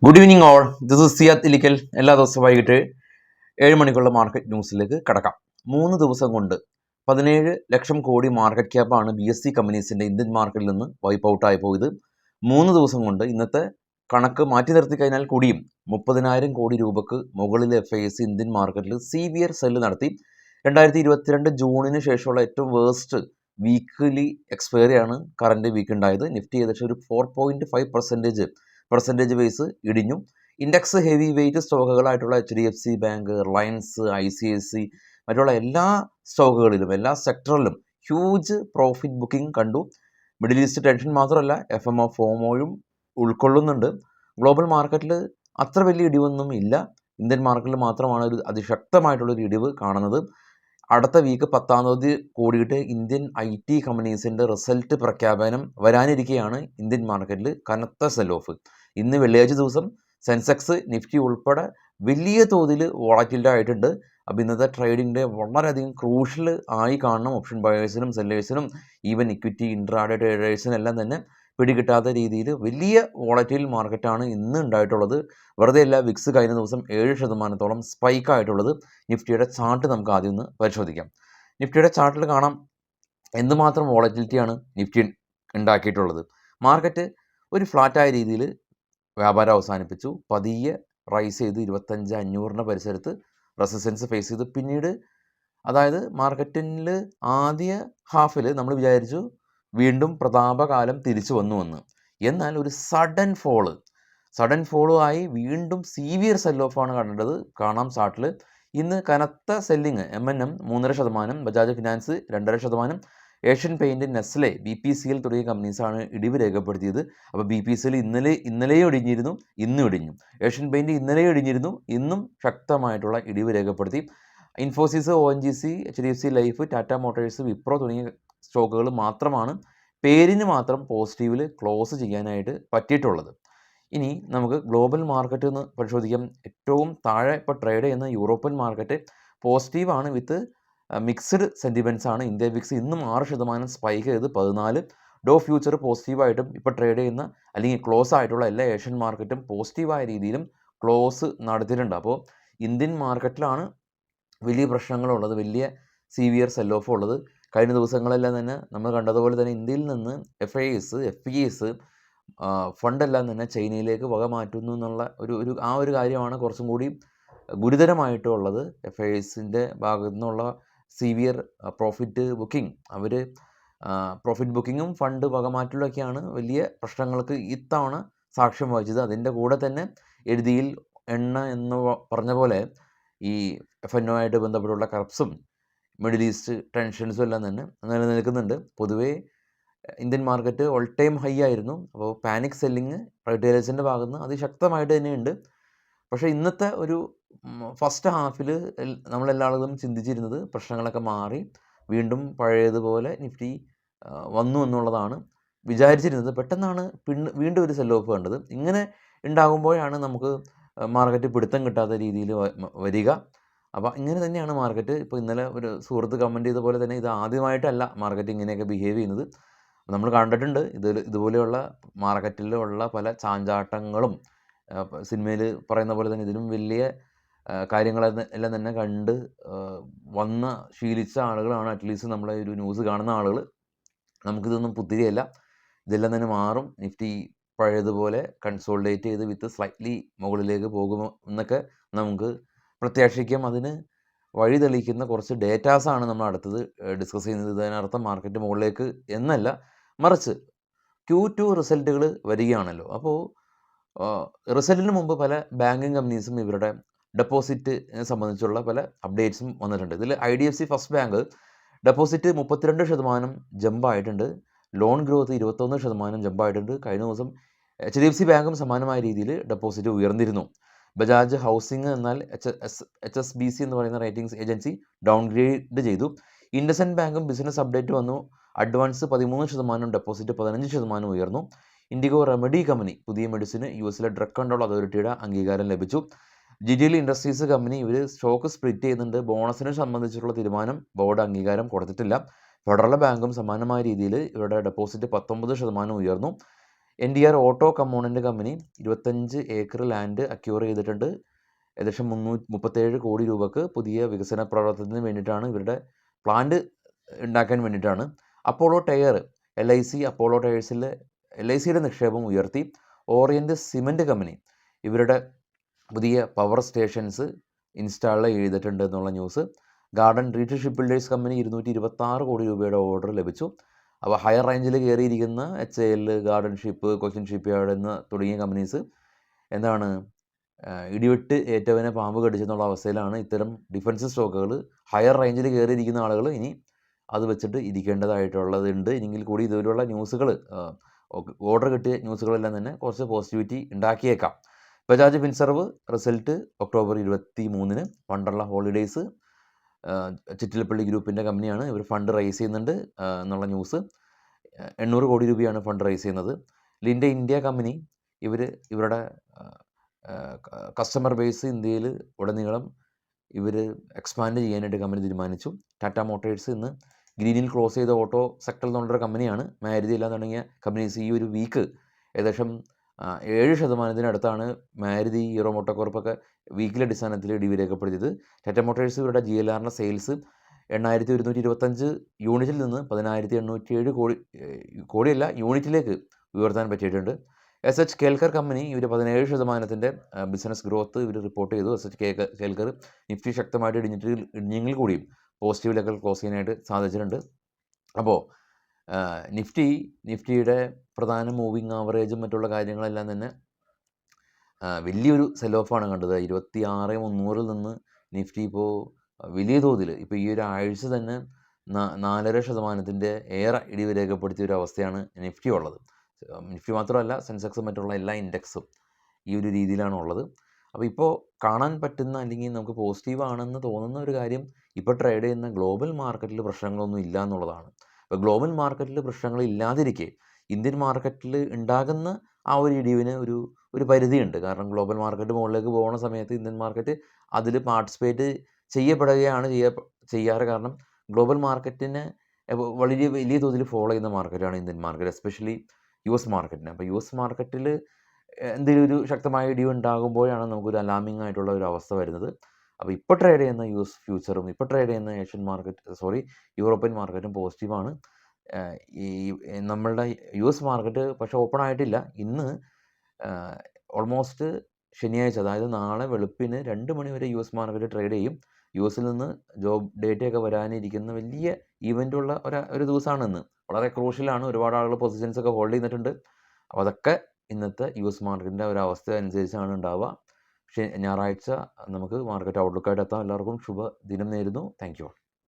Good evening all. This is Siyad Ilikkal. എല്ലാ ദിവസവും വൈകിട്ട് 7 മണിക്കുള്ള മാർക്കറ്റ് ന്യൂസിലേക്ക് കടക്കാം. 3 ദിവസം കൊണ്ട് 17 lakh crore market ക്യാപ്പാണ് BSE കമ്പനീസിൻ്റെ Indian മാർക്കറ്റിൽ നിന്ന് വൈപ്പ് ഔട്ടായി പോയത്. 3 ദിവസം കൊണ്ട് ഇന്നത്തെ കണക്ക് മാറ്റി നിർത്തി കഴിഞ്ഞാൽ കൂടിയും 30,000 കോടി രൂപക്ക് മുകളിൽ FIS ഇന്ത്യൻ മാർക്കറ്റിൽ സിവിയർ സെല്ല് നടത്തി. 2022 ജൂണിന് ശേഷമുള്ള ഏറ്റവും വേസ്റ്റ് വീക്ക്ലി എക്സ്പയറിയാണ് കറണ്ട് വീക്ക് ഉണ്ടായത്. നിഫ്റ്റി ഏകദേശം ഒരു 4.5% വൈസ് ഇടിഞ്ഞു. ഇൻഡെക്സ് ഹെവി വെയിറ്റ് സ്റ്റോക്കുകളായിട്ടുള്ള HDFC ബാങ്ക്, റിലയൻസ്, ICICI മറ്റുള്ള എല്ലാ സ്റ്റോക്കുകളിലും എല്ലാ സെക്ടറിലും ഹ്യൂജ് പ്രോഫിറ്റ് ബുക്കിംഗ് കണ്ടു. മിഡിൽ ഈസ്റ്റ് ടെൻഷൻ മാത്രമല്ല, FMO ഫോമോയും ഉൾക്കൊള്ളുന്നുണ്ട്. ഗ്ലോബൽ മാർക്കറ്റിൽ അത്ര വലിയ ഇടിവൊന്നും ഇല്ല. ഇന്ത്യൻ മാർക്കറ്റിൽ മാത്രമാണ് ഒരു അതിശക്തമായിട്ടുള്ളൊരു ഇടിവ് കാണുന്നത്. അടുത്ത വീക്ക് 10-ാം തീയതി കൂടിയിട്ട് ഇന്ത്യൻ IT കമ്പനീസിൻ്റെ റിസൾട്ട് പ്രഖ്യാപനം വരാനിരിക്കെയാണ് ഇന്ത്യൻ മാർക്കറ്റിൽ കനത്ത സെൽ ഓഫ്. ഇന്ന് വെള്ളിയാഴ്ച ദിവസം സെൻസെക്സ്, നിഫ്റ്റി ഉൾപ്പെടെ വലിയ തോതിൽ വോളറ്റിൽഡ് ആയിട്ടുണ്ട്. അപ്പോൾ ഇന്നത്തെ ട്രേഡിങ്ങിൻ്റെ വളരെയധികം ക്രൂഷ്യൽ ആയി കാണണം ഓപ്ഷൻ ബയേഴ്സിനും സെല്ലേഴ്സിനും ഈവൻ ഇക്വിറ്റി ഇൻട്രാഡേ ട്രേഡേഴ്സിനും എല്ലാം തന്നെ പിടികിട്ടാത്ത രീതിയിൽ വലിയ വോളറ്റൈൽ മാർക്കറ്റാണ് ഇന്ന് ഉണ്ടായിട്ടുള്ളത്. വെറുതെ അല്ല, വിക്സ് കഴിഞ്ഞ ദിവസം 7% സ്പൈക്ക് ആയിട്ടുള്ളത്. നിഫ്റ്റിയുടെ ചാർട്ട് നമുക്ക് ആദ്യം ഒന്ന് പരിശോധിക്കാം. നിഫ്റ്റിയുടെ ചാർട്ടിൽ കാണാം എന്തുമാത്രം വോളറ്റിലിറ്റിയാണ് നിഫ്റ്റി ഉണ്ടാക്കിയിട്ടുള്ളത്. മാർക്കറ്റ് ഒരു ഫ്ലാറ്റായ രീതിയിൽ വ്യാപാരം അവസാനിപ്പിച്ചു. പതിയെ റൈസ് ചെയ്ത് 25,500 പരിസരത്ത് റെസിസ്റ്റൻസ് ഫേസ് ചെയ്തു. പിന്നീട് അതായത് മാർക്കറ്റിൽ ആദ്യ ഹാഫിൽ നമ്മൾ വിചാരിച്ചു വീണ്ടും പ്രതാപകാലം തിരിച്ചു വന്നു. എന്നാൽ ഒരു സഡൻ ഫോളോ ആയി വീണ്ടും സീവിയർ സെൽ ഓഫാണ് കണ്ടത്. കാണാം ചാർട്ടിൽ ഇന്ന് കനത്ത selling. MNM 3.5%, Bajaj finance 2.5%, Asian paint, Nestle, BPCL തുടങ്ങിയ കമ്പനീസാണ് ഇടിവ് രേഖപ്പെടുത്തിയത്. അപ്പോൾ BPCL ഇന്നലെയും ഇടിഞ്ഞിരുന്നു, ഇന്നും ഇടിഞ്ഞു. ഏഷ്യൻ പെയിൻറ്റ് ഇന്നലെയും ഇടിഞ്ഞിരുന്നു, ഇന്നും ശക്തമായിട്ടുള്ള ഇടിവ് രേഖപ്പെടുത്തി. Infosys, ONGC, HDFC life, Tata Motors, Wipro തുടങ്ങിയ സ്റ്റോക്കുകൾ മാത്രമാണ് പേരിന് മാത്രം പോസിറ്റീവിൽ ക്ലോസ് ചെയ്യാനായിട്ട് പറ്റിയിട്ടുള്ളത്. ഇനി നമുക്ക് ഗ്ലോബൽ മാർക്കറ്റ് എന്ന് പരിശോധിക്കാം. ഏറ്റവും താഴെ ഇപ്പോൾ ട്രേഡ് ചെയ്യുന്ന യൂറോപ്യൻ മാർക്കറ്റ് പോസിറ്റീവാണ് വിത്ത് മിക്സ്ഡ് സെൻറ്റിമെൻറ്റ്സ് ആണ്. ഇന്ത്യ വിക്സ് ഇന്നും 6% സ്പൈക്ക് ചെയ്ത് 14. ഡോ ഫ്യൂച്ചർ പോസിറ്റീവായിട്ടും ഇപ്പോൾ ട്രേഡ് ചെയ്യുന്ന അല്ലെങ്കിൽ ക്ലോസ് ആയിട്ടുള്ള എല്ലാ ഏഷ്യൻ മാർക്കറ്റും പോസിറ്റീവായ രീതിയിലും ക്ലോസ് നടത്തിയിട്ടുണ്ട്. അപ്പോൾ ഇന്ത്യൻ മാർക്കറ്റിലാണ് വലിയ പ്രശ്നങ്ങളുള്ളത്, വലിയ സിവിയർ സെൽ ഓഫ് ഉള്ളത്. കഴിഞ്ഞ ദിവസങ്ങളെല്ലാം തന്നെ നമ്മൾ കണ്ടതുപോലെ തന്നെ ഇന്ത്യയിൽ നിന്ന് FIS, FPS ഫണ്ടെല്ലാം തന്നെ ചൈനയിലേക്ക് വക മാറ്റുന്നു എന്നുള്ള ഒരു കാര്യമാണ് കുറച്ചും കൂടി ഗുരുതരമായിട്ടുള്ളത്. FISൻ്റെ ഭാഗത്തു നിന്നുള്ള സിവിയർ പ്രോഫിറ്റ് ബുക്കിംഗ്, അവർ പ്രോഫിറ്റ് ബുക്കിങ്ങും ഫണ്ട് വകമാറ്റലൊക്കെയാണ് വലിയ പ്രശ്നങ്ങൾക്ക് ഇത്തവണ സാക്ഷ്യം വഹിച്ചത്. അതിൻ്റെ കൂടെ തന്നെ എഴുതിയിൽ എണ്ണ എന്ന് പറഞ്ഞ പോലെ ഈ FNO ആയിട്ട് ബന്ധപ്പെട്ടുള്ള കറപ്സും മിഡിൽ ഈസ്റ്റ് ടെൻഷൻസും എല്ലാം തന്നെ നിലനിൽക്കുന്നുണ്ട്. പൊതുവേ Indian market all time high ആയിരുന്നു. അപ്പോൾ പാനിക് സെല്ലിങ് റീറ്റെയിലേഴ്സിൻ്റെ ഭാഗത്ത് നിന്ന് അതിശക്തമായിട്ട് തന്നെയുണ്ട്. പക്ഷേ ഇന്നത്തെ ഒരു ഫസ്റ്റ് ഹാഫിൽ നമ്മളെല്ലാ ആളുകളും ചിന്തിച്ചിരുന്നത് പ്രശ്നങ്ങളൊക്കെ മാറി വീണ്ടും പഴയതുപോലെ നിഫ്റ്റി വന്നു എന്നുള്ളതാണ് വിചാരിച്ചിരുന്നത്. പെട്ടെന്നാണ് വീണ്ടും ഒരു സെൽ ഓഫ് കണ്ടത്. ഇങ്ങനെ ഉണ്ടാകുമ്പോഴാണ് നമുക്ക് മാർക്കറ്റ് പിടുത്തം കിട്ടാത്ത രീതിയിൽ വരിക. അപ്പോൾ ഇങ്ങനെ തന്നെയാണ് മാർക്കറ്റ്. ഇപ്പോൾ ഇന്നലെ ഒരു സുഹൃത്ത് കമൻറ്റ് ചെയ്ത പോലെ തന്നെ ഇത് ആദ്യമായിട്ടല്ല മാർക്കറ്റ് ഇങ്ങനെയൊക്കെ ബിഹേവ് ചെയ്യുന്നത്. നമ്മൾ കണ്ടിട്ടുണ്ട് ഇതുപോലെയുള്ള മാർക്കറ്റിലുള്ള പല ചാഞ്ചാട്ടങ്ങളും. സിനിമയിൽ പറയുന്ന പോലെ തന്നെ ഇതിലും വലിയ കാര്യങ്ങളെല്ലാം തന്നെ കണ്ട് ശീലിച്ച ആളുകളാണ് അറ്റ്ലീസ്റ്റ് നമ്മളെ ഒരു ന്യൂസ് കാണുന്ന ആളുകൾ. നമുക്കിതൊന്നും പുത്തിരിയല്ല, ഇതെല്ലാം തന്നെ മാറും. നിഫ്റ്റി പഴയതുപോലെ കൺസോളിഡേറ്റ് ചെയ്ത് വിത്ത് സ്ലൈറ്റ്ലി മുകളിലേക്ക് പോകുമോ എന്നൊക്കെ നമുക്ക് പ്രത്യാശിക്കാം. അതിന് വഴി തെളിയിക്കുന്ന കുറച്ച് ഡേറ്റാസാണ് നമ്മൾ അടുത്തത് ഡിസ്കസ് ചെയ്യുന്നത്. ഇതിനർത്ഥം മാർക്കറ്റ് മുകളിലേക്ക് എന്നല്ല, മറിച്ച് Q2 റിസൾട്ടുകൾ വരികയാണല്ലോ. അപ്പോൾ റിസൾട്ടിന് മുമ്പ് പല ബാങ്കിങ് കമ്പനീസും ഇവരുടെ ഡെപ്പോസിറ്റിനെ സംബന്ധിച്ചുള്ള പല അപ്ഡേറ്റ്സും വന്നിട്ടുണ്ട്. ഇതിൽ IDFC ഫസ്റ്റ് ബാങ്ക് ഡെപ്പോസിറ്റ് 32% ജമ്പായിട്ടുണ്ട്. ലോൺ ഗ്രോത്ത് 21% ജമ്പായിട്ടുണ്ട്. കഴിഞ്ഞ ദിവസം HDFC ബാങ്കും സമാനമായ രീതിയിൽ ഡെപ്പോസിറ്റ് ഉയർന്നിരുന്നു. ബജാജ് ഹൗസിംഗ് എന്നാൽ HSBC എന്ന് പറയുന്ന റേറ്റിംഗ്സ് ഏജൻസി ഡൗൺഗ്രേഡ് ചെയ്തു. ഇൻഡസ്ഇൻഡ് ബാങ്കും ബിസിനസ് അപ്ഡേറ്റ് വന്നു. അഡ്വാൻസ് 13%, ഡെപ്പോസിറ്റ് 15% ഉയർന്നു. ഇൻഡിഗോ റെമഡി കമ്പനി പുതിയ മെഡിസിന് US ഡ്രഗ് കൺട്രോൾ അതോറിറ്റിയുടെ അംഗീകാരം ലഭിച്ചു. GTL ഇൻഡസ്ട്രീസ് കമ്പനി ഇവർ സ്റ്റോക്ക് സ്പ്ലിറ്റ് ചെയ്യുന്നുണ്ട്. ബോണസിനെ സംബന്ധിച്ചിട്ടുള്ള തീരുമാനം ബോർഡ് അംഗീകാരം കൊടുത്തിട്ടില്ല. ഫെഡറൽ ബാങ്കും സമാനമായ രീതിയിൽ ഇവരുടെ ഡെപ്പോസിറ്റ് 19% ഉയർന്നു. NDR auto component company 25 acre land acquire ചെയ്തിട്ടുണ്ട്. ഏകദേശം 337 കോടി രൂപക്ക് പുതിയ വികസന പ്രവർത്തനത്തിന് വേണ്ടിയിട്ടാണ്, ഇവരുടെ പ്ലാന്റ് ഉണ്ടാക്കാൻ വേണ്ടിയിട്ടാണ്. അപ്പോളോ ടയർ LIC അപ്പോളോ ടയേഴ്സിൽ LICയുടെ നിക്ഷേപം ഉയർത്തി. ഓറിയൻ്റ് സിമൻറ്റ് കമ്പനി ഇവരുടെ പുതിയ പവർ സ്റ്റേഷൻസ് ഇൻസ്റ്റാൾ ചെയ്തിട്ടുണ്ട് എന്നുള്ള news. Garden retail ship builders company 226 കോടി രൂപയുടെ ഓർഡർ ലഭിച്ചു. അപ്പോൾ ഹയർ റേഞ്ചിൽ കയറിയിരിക്കുന്ന HAL, garden ship, Cochin ship yard എന്ന തുടങ്ങിയ കമ്പനീസ് എന്താണ് ഇടിവെട്ട് ഏറ്റവനെ പാമ്പ് കടിച്ചെന്നുള്ള അവസ്ഥയിലാണ്. ഇത്തരം ഡിഫൻസ് സ്റ്റോക്കുകൾ ഹയർ റേഞ്ചിൽ കയറിയിരിക്കുന്ന ആളുകൾ ഇനി അത് വെച്ചിട്ട് ഇരിക്കേണ്ടതായിട്ടുള്ളതുണ്ട്. എങ്കിൽ കൂടി ഇതുപോലുള്ള ന്യൂസുകൾ, ഓർഡർ കിട്ടിയ ന്യൂസുകളെല്ലാം തന്നെ കുറച്ച് പോസിറ്റിവിറ്റി ഉണ്ടാക്കിയേക്കാം. ബജാജ് ഫിൻസർവ് റിസൾട്ട് ഒക്ടോബർ 23-ന്. വണ്ടർല ഹോളിഡേയ്സ് ചിറ്റിലപ്പള്ളി ഗ്രൂപ്പിൻ്റെ കമ്പനിയാണ്. ഇവർ ഫണ്ട് റൈസ് ചെയ്യുന്നുണ്ട് എന്നുള്ള ന്യൂസ്. 800 കോടി രൂപയാണ് ഫണ്ട് റൈസ് ചെയ്യുന്നത്. ലിൻഡെ ഇന്ത്യ കമ്പനി ഇവരുടെ കസ്റ്റമർ ബേസ് ഇന്ത്യയിൽ ഉടനീളം ഇവർ എക്സ്പാൻഡ് ചെയ്യാനായിട്ട് കമ്പനി തീരുമാനിച്ചു. ടാറ്റ മോട്ടോഴ്സ് ഇന്ന് ഗ്രീനിൽ ക്ലോസ് ചെയ്ത ഓട്ടോ സെക്ടറിൽ നിന്നുള്ളൊരു കമ്പനിയാണ്. മാരുതി എല്ലാം തുടങ്ങിയ കമ്പനീസ് ഈ ഒരു വീക്ക് ഏകദേശം 7% മാരുതി, ഹീറോ മോട്ടോകോർപ്പൊക്കെ വീക്കിലെ അടിസ്ഥാനത്തിൽ ഇടിവ് രേഖപ്പെടുത്തിയത്. ടാറ്റ മോട്ടോഴ്സ് ഇവരുടെ GLRൻ്റെ സെയിൽസ് 8,125 യൂണിറ്റിൽ നിന്ന് 10,807 കോടിയല്ല യൂണിറ്റിലേക്ക് ഉയർത്താൻ പറ്റിയിട്ടുണ്ട്. SH കേൽക്കർ കമ്പനി ഇവർ 17% ബിസിനസ് ഗ്രോത്ത് ഇവർ റിപ്പോർട്ട് ചെയ്തു. SH കേൽക്കർ നിഫ്റ്റി ശക്തമായിട്ട് ഇടിഞ്ഞെങ്കിൽ കൂടിയും പോസിറ്റീവ് ലെവൽ ക്ലോസ് ചെയ്യാനായിട്ട് സാധിച്ചിട്ടുണ്ട്. അപ്പോൾ നിഫ്റ്റിയുടെ പ്രധാന മൂവിങ് ആവറേജും മറ്റുള്ള കാര്യങ്ങളെല്ലാം തന്നെ വലിയൊരു സെൽ ഓഫാണ് കണ്ടത്. 26,300 നിന്ന് നിഫ്റ്റി ഇപ്പോൾ വലിയ തോതിൽ ഇപ്പോൾ ഈ ഒരു ആഴ്ച തന്നെ 4.5% ഏറെ ഇടിവ് രേഖപ്പെടുത്തിയ ഒരു അവസ്ഥയാണ് നിഫ്റ്റി ഉള്ളത്. നിഫ്റ്റി മാത്രമല്ല, സെൻസെക്സും മറ്റുള്ള എല്ലാ ഇൻഡെക്സും ഈ ഒരു രീതിയിലാണ് ഉള്ളത്. അപ്പോൾ ഇപ്പോൾ കാണാൻ പറ്റുന്ന അല്ലെങ്കിൽ നമുക്ക് പോസിറ്റീവ് ആണെന്ന് തോന്നുന്ന ഒരു കാര്യം, ഇപ്പോൾ ട്രേഡ് ചെയ്യുന്ന ഗ്ലോബൽ മാർക്കറ്റിൽ പ്രശ്നങ്ങളൊന്നും ഇല്ല എന്നുള്ളതാണ്. ഇപ്പോൾ ഗ്ലോബൽ മാർക്കറ്റിൽ പ്രശ്നങ്ങൾ ഇല്ലാതിരിക്കെ ഇന്ത്യൻ മാർക്കറ്റിൽ ഉണ്ടാകുന്ന ആ ഒരു ഇടിവിന് ഒരു പരിധിയുണ്ട്. കാരണം ഗ്ലോബൽ മാർക്കറ്റ് മുകളിലേക്ക് പോകുന്ന സമയത്ത് ഇന്ത്യൻ മാർക്കറ്റ് അതിൽ പാർട്ടിസിപ്പേറ്റ് ചെയ്യപ്പെടുകയാണ് ചെയ്യാറ്. കാരണം ഗ്ലോബൽ മാർക്കറ്റിനെ വളരെ വലിയ തോതിൽ ഫോളോ ചെയ്യുന്ന മാർക്കറ്റാണ് ഇന്ത്യൻ മാർക്കറ്റ്, എസ്പെഷ്യലി US മാർക്കറ്റിന്. അപ്പോൾ US മാർക്കറ്റിൽ എന്തെങ്കിലും ഒരു ശക്തമായ ഇടിവ് ഉണ്ടാകുമ്പോഴാണ് നമുക്കൊരു അലാമിംഗ് ആയിട്ടുള്ള ഒരു അവസ്ഥ വരുന്നത്. അപ്പോൾ ഇപ്പോൾ ട്രേഡ് ചെയ്യുന്ന US ഫ്യൂച്ചറും ഇപ്പോൾ ട്രേഡ് ചെയ്യുന്ന യൂറോപ്യൻ മാർക്കറ്റും പോസിറ്റീവാണ്. ഈ നമ്മളുടെ US മാർക്കറ്റ് പക്ഷേ ഓപ്പൺ ആയിട്ടില്ല. ഇന്ന് ഓൾമോസ്റ്റ് ശനിയാഴ്ച, അതായത് നാളെ വെളുപ്പിന് 2 മണി വരെ US മാർക്കറ്റ് ട്രേഡ് ചെയ്യും. US-ൽ നിന്ന് ജോബ് ഡേറ്റയൊക്കെ വരാനിരിക്കുന്ന വലിയ ഈവൻ്റുള്ള ഒരു ദിവസമാണ് ഇന്ന്. വളരെ ക്രൂഷ്യലാണ്. ഒരുപാട് ആളുകൾ പൊസിഷൻസൊക്കെ ഹോൾഡ് ചെയ്തിട്ടുണ്ട്. അപ്പോൾ അതൊക്കെ ഇന്നത്തെ US മാർക്കറ്റിൻ്റെ ഒരു അവസ്ഥ അനുസരിച്ചാണ് ഉണ്ടാവുക. പക്ഷേ ഞായറാഴ്ച നമുക്ക് മാർക്കറ്റ് ഔട്ട്ലുക്കായിട്ട് എത്താം. എല്ലാവർക്കും ശുഭദിനം നേരുന്നു. Thank you.